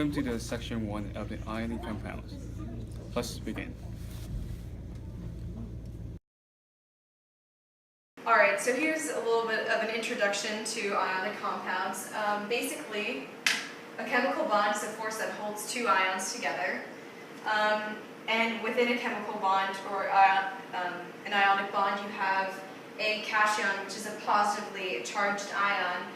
Welcome to the section 1 of the ionic compounds. Let's begin. Alright, so here's a little bit of an introduction to ionic compounds. Basically, a chemical bond is a force that holds two ions together. And within a chemical bond, or an ionic bond, you have a cation, which is a positively charged ion,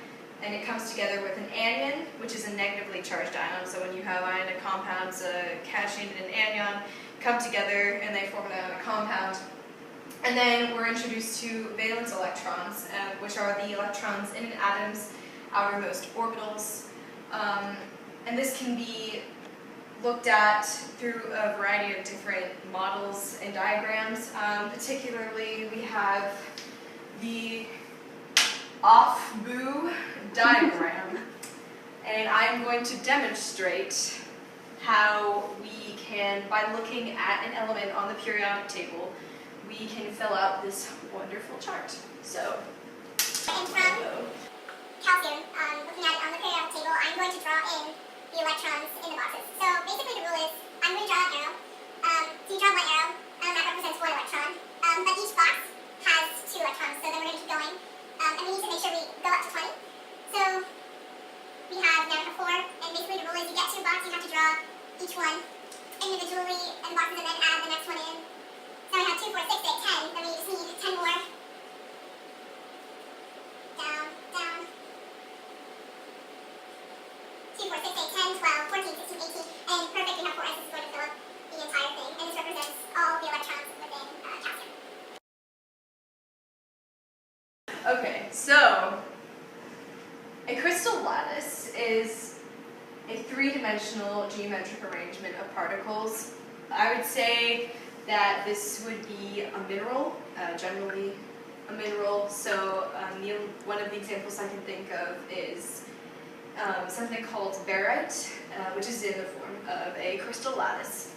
and it comes together with an anion, which is a negatively charged ion. So when you have ionic compounds, a cation and an anion come together and they form an ionic compound. And then we're introduced to valence electrons, which are the electrons in an atom's outermost orbitals. And this can be looked at through a variety of different models and diagrams. Particularly, we have the off-boo diagram. And I'm going to demonstrate how we can, by looking at an element on the periodic table, we can fill out this wonderful chart. So, and from calcium, looking at it on the periodic table, I'm going to draw in the electrons in the boxes. So basically the rule is, I'm going to draw an arrow. So you draw my arrow, that represents one electron. But each box has two electrons, so then we're going to keep going. And we need to make sure we go up to 20. So we have, now we have 4, and basically the rule is you get to a box, you have to draw each one individually in the boxes and then add the next one in. So we have 2, 4, 6, 8, 10, then we just need 10 more. Down, down. 2, 4, 6, 8, 10, 12, 14, 16, 18, and perfect, we have 4 s. This is going to fill up the entire thing, and this represents all the electrons within calcium. okay, so a crystal lattice is a three-dimensional geometric arrangement of particles. I would say that this would be a mineral, generally a mineral. So one of the examples I can think of is something called barite, which is in the form of a crystal lattice.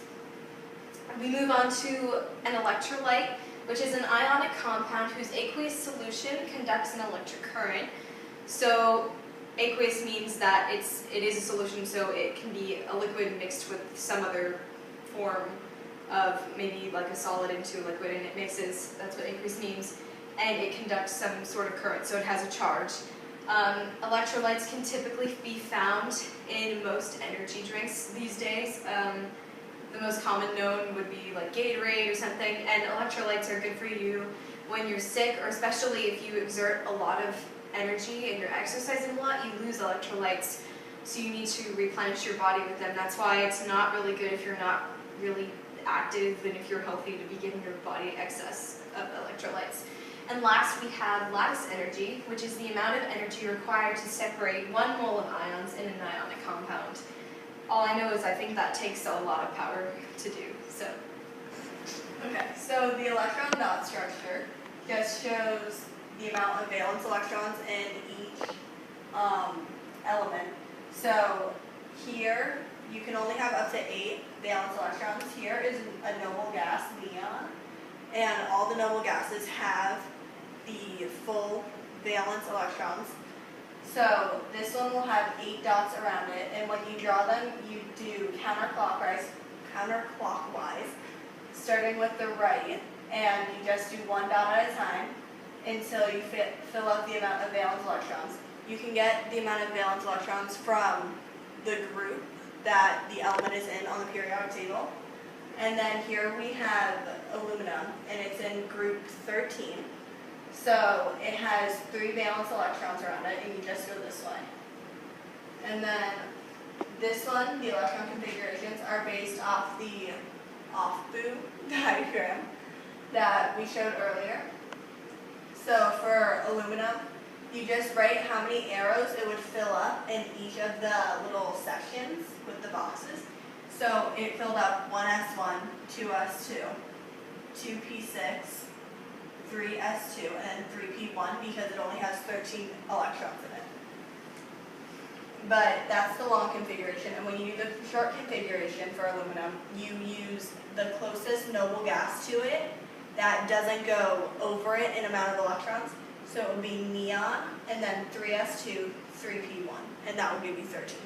We move on to an electrolyte, which is an ionic compound whose aqueous solution conducts an electric current. So aqueous means that it is a solution, so it can be a liquid mixed with some other form of maybe like a solid into a liquid, and it mixes. That's what aqueous means, and it conducts some sort of current, so it has a charge. Electrolytes can typically be found in most energy drinks these days. The most common known would be like Gatorade or something, and electrolytes are good for you when you're sick, or especially if you exert a lot of energy and you're exercising a lot, you lose electrolytes, so you need to replenish your body with them. That's why it's not really good if you're not really active and if you're healthy to be giving your body excess of electrolytes. And last, we have lattice energy, which is the amount of energy required to separate 1 mole of ions in an ionic compound. All I know is I think that takes a lot of power to do. So the electron dot structure just shows the amount of valence electrons in each element. So here you can only have up to 8 valence electrons. Here is a noble gas, neon, and all the noble gases have the full valence electrons. So this one will have 8 dots around it, and when you draw them, you do counterclockwise, starting with the right, and you just do 1 dot at a time until you fill up the amount of valence electrons. You can get the amount of valence electrons from the group that the element is in on the periodic table. And then here we have aluminum, and it's in group 13. So it has 3 valence electrons around it, and you just go this way. And then this one, the electron configurations, are based off the off-boo diagram that we showed earlier. So for aluminum, you just write how many arrows it would fill up in each of the little sections with the boxes. So it filled up 1s1, 2s2, 2p6, 3s2, and 3p1 because it only has 13 electrons in it. But that's the long configuration, and when you do the short configuration for aluminum, you use the closest noble gas to it that doesn't go over it in amount of electrons. So it would be neon, and then 3s2, 3p1, and that would give you 13.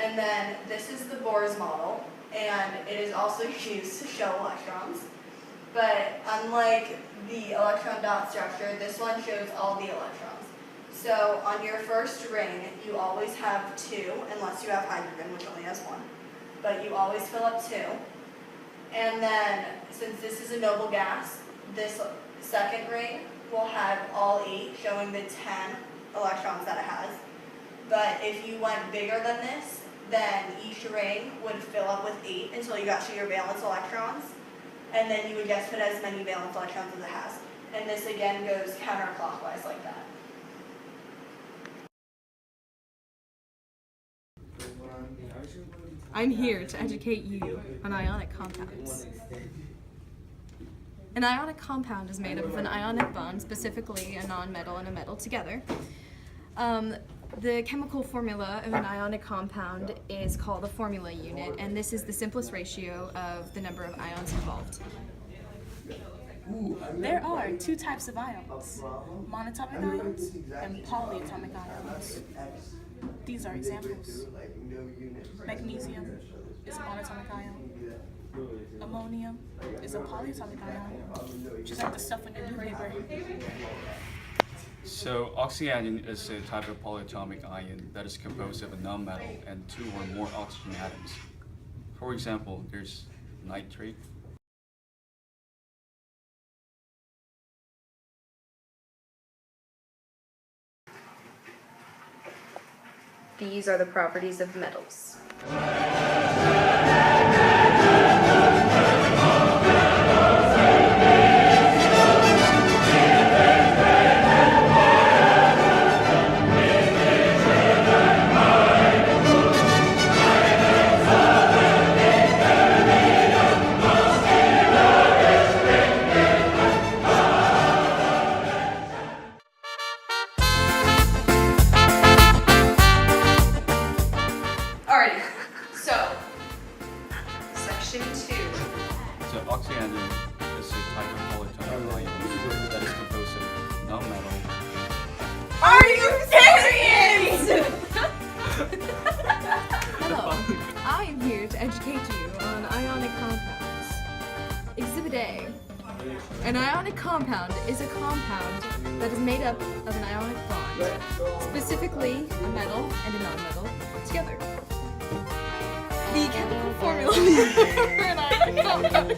And then this is the Bohr's model, and it is also used to show electrons. But unlike the electron dot structure, this one shows all the electrons. So on your first ring, you always have 2, unless you have hydrogen, which only has 1. But you always fill up 2. And then, since this is a noble gas, this second ring will have all 8, showing the 10 electrons that it has. But if you went bigger than this, then each ring would fill up with 8 until you got to your valence electrons. And then you would just put as many valence electrons as it has. And this again goes counterclockwise like that. I'm here to educate you on ionic compounds. An ionic compound is made up of an ionic bond, specifically a non-metal and a metal together. The chemical formula of an ionic compound is called a formula unit, and this is the simplest ratio of the number of ions involved. There are 2 types of ions, monatomic ions and polyatomic ions. These are examples. Magnesium is a monatomic ion. Ammonium is a polyatomic ion, just like the stuff in your newspaper. So oxyanion is a type of polyatomic ion that is composed of a nonmetal and 2 or more oxygen atoms. For example, there's nitrate. These are the properties of metals. Alrighty, so section 2. So oxyanion is a type of polyatomic ion that is composed of nonmetal. Are you serious? Hello, I am here to educate you on ionic compounds. Exhibit A. An ionic compound is a compound that is made up of an ionic bond, specifically a metal and a nonmetal together. The chemical formula for an ionic compound